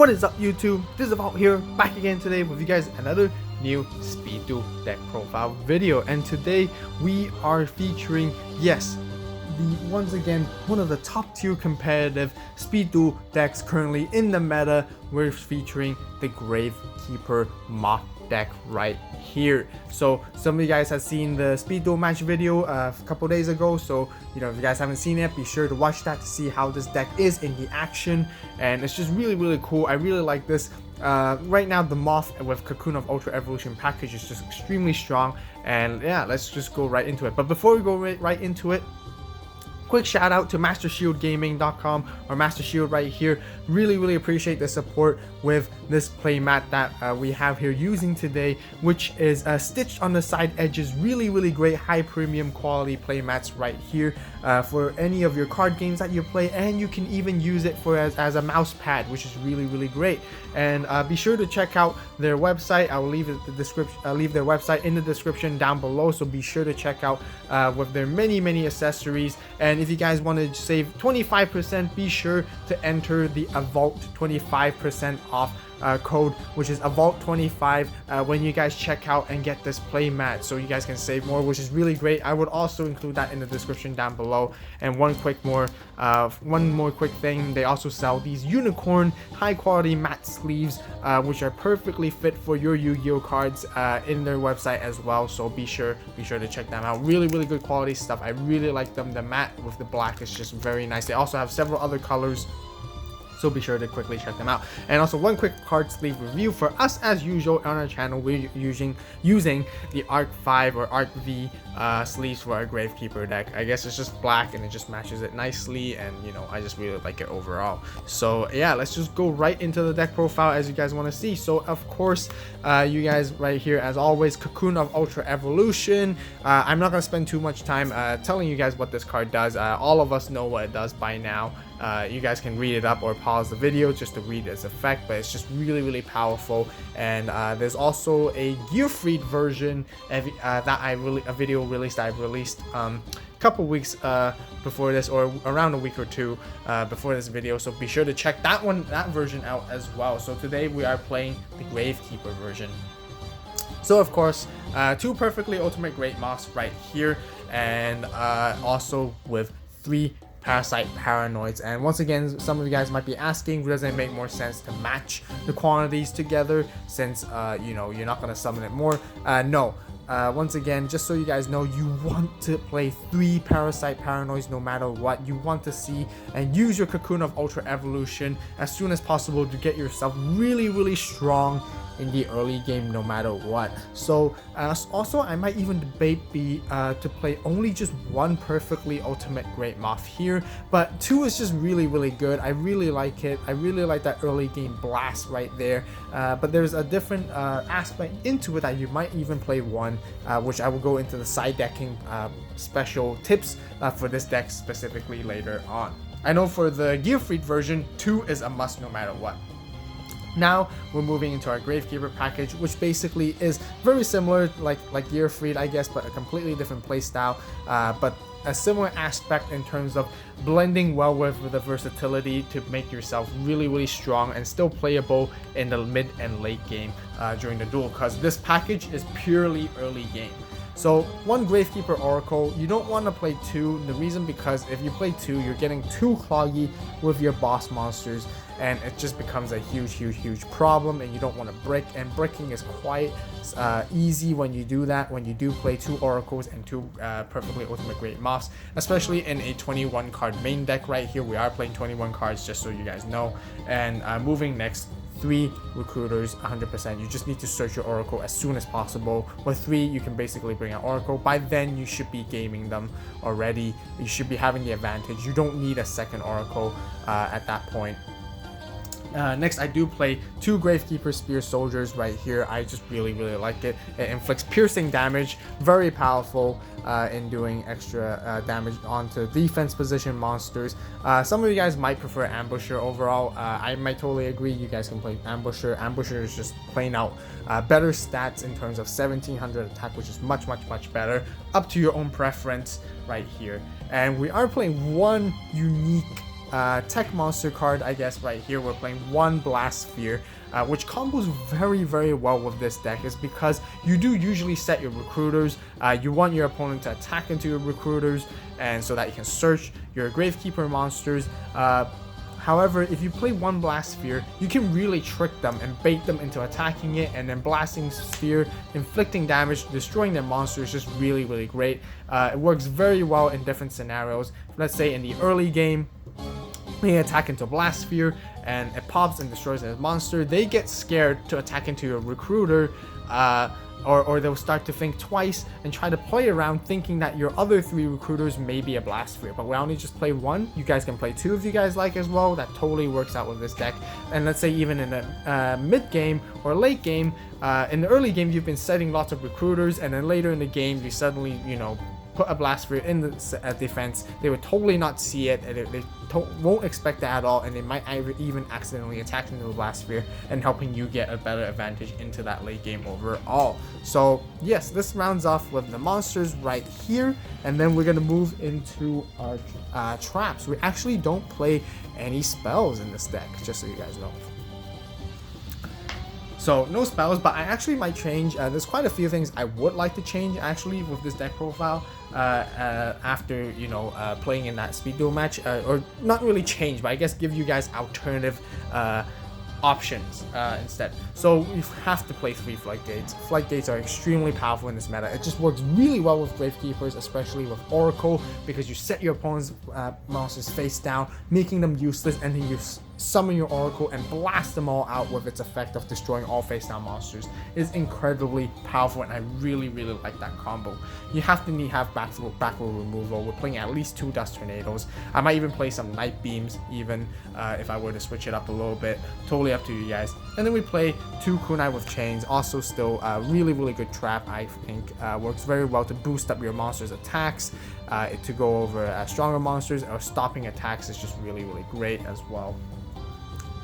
What is up, YouTube? This is AVAULT here, back again today with you guys another new Speed Duel deck profile video. And today we are featuring, yes, once again one of the top tier competitive Speed Duel decks currently in the meta. We're featuring the Gravekeeper mock deck right here. So some of you guys have seen the Speed Duel match video a couple days ago, so if you guys haven't seen it, be sure to watch that to see how this deck is in the action. And it's just really cool. I really like this. Right now the Moth with Cocoon of Ultra Evolution package is just extremely strong, and yeah, let's just go right into it. But before we go right into it, quick shout out to MasterShieldGaming.com or Master Shield right here. Really appreciate the support with this playmat that we have here using today, which is stitched on the side edges. Really great high premium quality playmats right here for any of your card games that you play, and you can even use it for as a mouse pad, which is really great. And be sure to check out their website. I will leave the description. Leave their website in the description down below, so be sure to check out with their many accessories. And if you guys want to save 25%, be sure to enter the AVAULT 25% off code, which is AVAULT25 when you guys check out and get this play mat, so you guys can save more, which is really great. I would also include that in the description down below. And one more quick thing, they also sell these unicorn high quality matte sleeves, which are perfectly fit for your Yu-Gi-Oh cards in their website as well, so be sure to check them out. Really good quality stuff. I really like them. The matte with the black is just very nice. They also have several other colors, so be sure to quickly check them out. And also one quick card sleeve review for us. As usual on our channel, we're using the Arc 5 or Arc V sleeves for our Gravekeeper deck. I guess it's just black and it just matches it nicely, and I just really like it overall. So yeah, let's just go right into the deck profile as you guys want to see. So of course, you guys right here, as always, Cocoon of Ultra Evolution. I'm not going to spend too much time telling you guys what this card does. All of us know what it does by now. You guys can read it up or pause the video just to read its effect, but it's just really powerful. And there's also a gear-freed version a video released that I released a couple weeks before this, or around a week or two before this video, so be sure to check that version out as well. So today we are playing the Gravekeeper version. So of course, two perfectly ultimate great moths right here, and also with 3 Parasite Paranoids. And once again, some of you guys might be asking, doesn't it make more sense to match the quantities together, since you're not going to summon it more? No. Once again, just so you guys know, you want to play 3 Parasite Paranoids no matter what. You want to see and use your Cocoon of Ultra Evolution as soon as possible to get yourself really strong in the early game no matter what. So also I might even debate to play only just 1 perfectly ultimate great moth here, but 2 is just really good. I really like it. I really like that early game blast right there, but there's a different aspect into it that you might even play 1, which I will go into the side decking special tips for this deck specifically later on. I know for the gear-freed version, 2 is a must no matter what. Now we're moving into our Gravekeeper package, which basically is very similar like Gear Freed, I guess, but a completely different play style, but a similar aspect in terms of blending well with the versatility to make yourself really strong and still playable in the mid and late game during the duel, because this package is purely early game. So 1 Gravekeeper Oracle, you don't want to play 2. The reason, because if you play 2, you're getting too cloggy with your boss monsters, and it just becomes a huge problem, and you don't want to brick. And bricking is quite easy when you do that, when you do play 2 Oracles and 2 perfectly ultimate great moths, especially in a 21 card main deck right here. We are playing 21 cards, just so you guys know. And moving next, 3 recruiters 100%. You just need to search your Oracle as soon as possible. With 3, you can basically bring out Oracle. By then you should be gaming them already. You should be having the advantage. You don't need a second Oracle at that point. Next, I do play 2 Gravekeeper Spear Soldiers right here. I just really like it. It inflicts piercing damage, very powerful in doing extra damage onto defense position monsters. Some of you guys might prefer Ambusher overall. I might totally agree. You guys can play Ambusher. Ambusher is just plain out better stats in terms of 1700 attack, which is much better. Up to your own preference right here. And we are playing 1 unique tech monster card, I guess. Right here we're playing one Blast Sphere, which combos very well with this deck, is because you do usually set your recruiters. You want your opponent to attack into your recruiters, and so that you can search your Gravekeeper monsters. However, if you play one Blast Sphere, you can really trick them and bait them into attacking it, and then blasting Sphere, inflicting damage, destroying their monsters, just really great. It works very well in different scenarios. Let's say in the early game, they attack into Blast Sphere and it pops and destroys their monster. They get scared to attack into your recruiter, or they'll start to think twice and try to play around thinking that your other 3 recruiters may be a Blast Sphere, but we only just play 1. You guys can play 2 if you guys like as well. That totally works out with this deck. And let's say even in a mid game or late game, in the early game you've been setting lots of recruiters, and then later in the game you suddenly, you know, put a Blast Sphere in the defense. They would totally not see it, and they won't expect that at all, and they might even accidentally attack into the Blast Sphere and helping you get a better advantage into that late game overall. So yes, this rounds off with the monsters right here, and then we're going to move into our traps. We actually don't play any spells in this deck, just so you guys know. So no spells, but I actually might change. There's quite a few things I would like to change actually with this deck profile after, you know, playing in that speed duel match, or not really change, but I guess give you guys alternative options instead. So you have to play 3 Floodgates. Floodgates are extremely powerful in this meta. It just works really well with Gravekeepers, especially with Oracle, because you set your opponent's monsters face down, making them useless, and then you summon your Oracle and blast them all out with its effect of destroying all face down monsters. Is incredibly powerful, and I really like that combo. You have to have back row removal. We're playing at least 2 Dust Tornadoes. I might even play some Night Beams even if I were to switch it up a little bit. Totally up to you guys. And then we play 2 Kunai with Chains. Also still a really good trap. I think works very well to boost up your monster's attacks, to go over stronger monsters, or stopping attacks is just really great as well.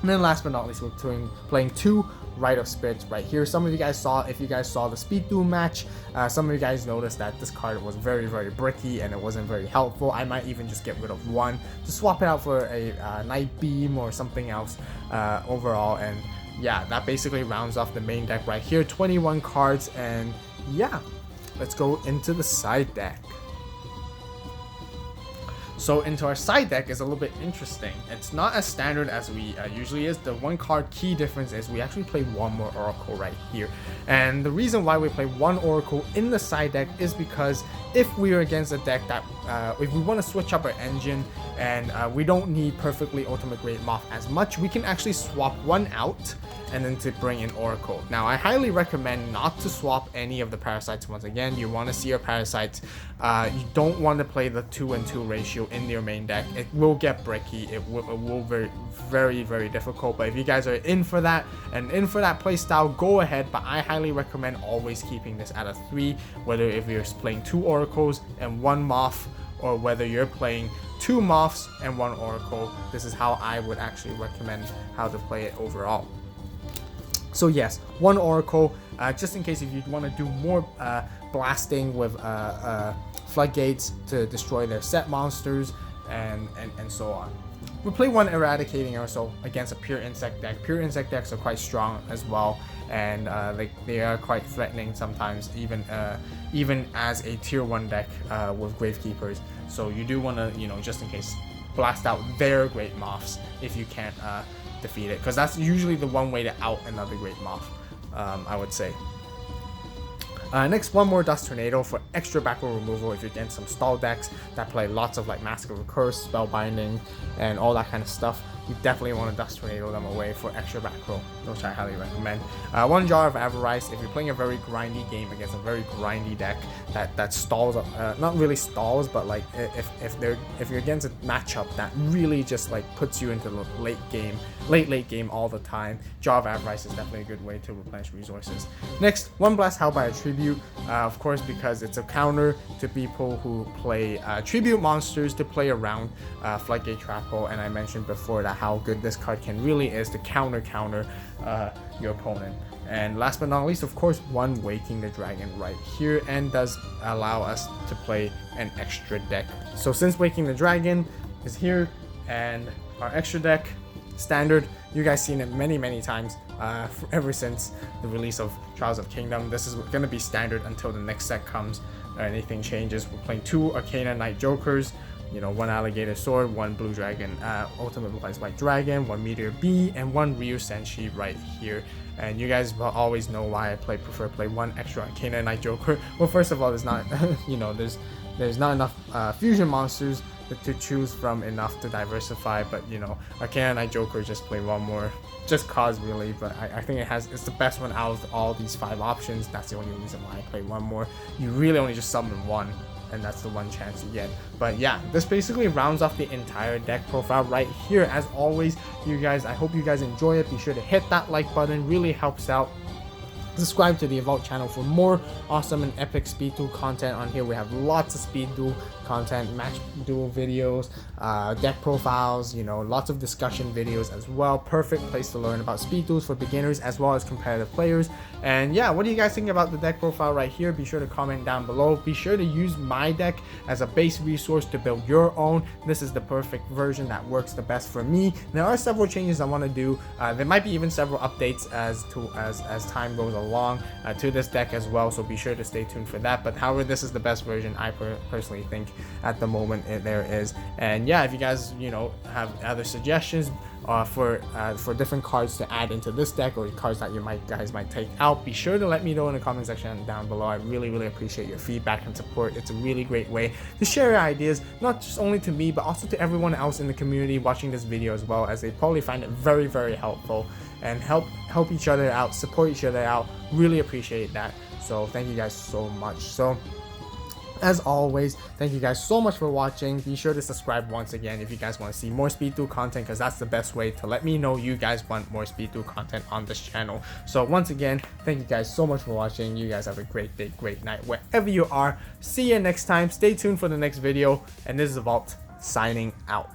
And then last but not least, we're playing 2 Rite of Spirits right here. Some of you guys saw, if you guys saw the Speed Duel match, some of you guys noticed that this card was very bricky and it wasn't very helpful. I might even just get rid of 1 to swap it out for a Night Beam or something else overall. And yeah, that basically rounds off the main deck right here. 21 cards, and yeah, let's go into the side deck. So into our side deck is a little bit interesting. It's not as standard as we usually is. The 1 card key difference is we actually play 1 more Oracle right here. And the reason why we play 1 Oracle in the side deck is because if we are against a deck that, if we want to switch up our engine and we don't need perfectly Ultimate Great Moth as much, we can actually swap 1 out and then to bring in Oracle. Now, I highly recommend not to swap any of the Parasites once again. You want to see your Parasites. You don't want to play the 2-and-2 ratio in your main deck. It will get bricky. It will very difficult. But if you guys are in for that and in for that play style, go ahead. But I highly recommend always keeping this at a 3, whether if you're playing 2 Oracles and 1 Moth, or whether you're playing 2 Moths and 1 Oracle. This is how I would actually recommend how to play it overall. So yes, 1 Oracle, just in case if you want to do more blasting with Floodgates to destroy their set monsters and so on. We play 1 Eradicating also against a Pure Insect deck. Pure Insect decks are quite strong as well, and they are quite threatening sometimes, even as a tier 1 deck with Gravekeepers. So you do want to, you know, just in case, blast out their Great Moths if you can't defeat it, because that's usually the one way to out another Great Moth, I would say. Next, 1 more Dust Tornado for extra back row removal if you're against some stall decks that play lots of like Mask of Recurse, Spellbinding, and all that kind of stuff. You definitely want to Dust Tornado them away for extra back row, which I highly recommend. 1 Jar of Avarice if you're playing a very grindy game against a very grindy deck that stalls up, not really stalls, but like if you're against a matchup that really just like puts you into the late game all the time. Jar of Avarice is definitely a good way to replenish resources. Next, 1 Blast Held by a Tribute, of course, because it's a counter to people who play tribute monsters to play around Floodgate Trap Hole, and I mentioned before that how good this card really is to counter your opponent. And last but not least, of course, 1 Waking the Dragon right here, and does allow us to play an extra deck. So since Waking the Dragon is here, And our extra deck, standard. You guys seen it many times ever since the release of Trials of Kingdom. This is going to be standard until the next set comes or anything changes. We're playing 2 Arcana Knight Jokers, you know, 1 Alligator Sword, 1 Blue Dragon Ultimate Blue White Dragon, 1 Meteor B, and 1 Ryu Senshi right here. And you guys will always know why I prefer to play 1 extra Arcana Knight Joker. Well, first of all, there's not you know, there's not enough fusion monsters to choose from enough to diversify, but you know, Arcana Knight Joker, just play 1 more just cause really, but I think it's the best one out of all these 5 options. That's the only reason why I play 1 more. You really only just summon 1, and that's the 1 chance you get. But yeah, this basically rounds off the entire deck profile right here. As always, you guys, I hope you guys enjoy it. Be sure to hit that like button, really helps out. Subscribe to the AVAULT channel for more awesome and epic speed duel content. On here we have lots of speed duel content, match duel videos, deck profiles, you know, lots of discussion videos as well. Perfect place to learn about speed duels for beginners as well as competitive players. And yeah, what do you guys think about the deck profile right here? Be sure to comment down below. Be sure to use my deck as a base resource to build your own. This is the perfect version that works the best for me. There are several changes I want to do. There might be even several updates as time goes along to this deck as well, so be sure to stay tuned for that. But however, this is the best version I personally think at the moment there is. And yeah, if you guys, you know, have other suggestions for different cards to add into this deck, or cards that you guys might take out, be sure to let me know in the comment section down below. I really appreciate your feedback and support. It's a really great way to share your ideas, not just only to me but also to everyone else in the community watching this video as well, as they probably find it very helpful, and help each other out, support each other out. Really appreciate that. So thank you guys so much. So as always, thank you guys so much for watching. Be sure to subscribe once again if you guys want to see more speed duel content, because that's the best way to let me know you guys want more speed duel content on this channel. So once again, thank you guys so much for watching. You guys have a great day, great night wherever you are. See you next time. Stay tuned for the next video, and this is AVAULT signing out.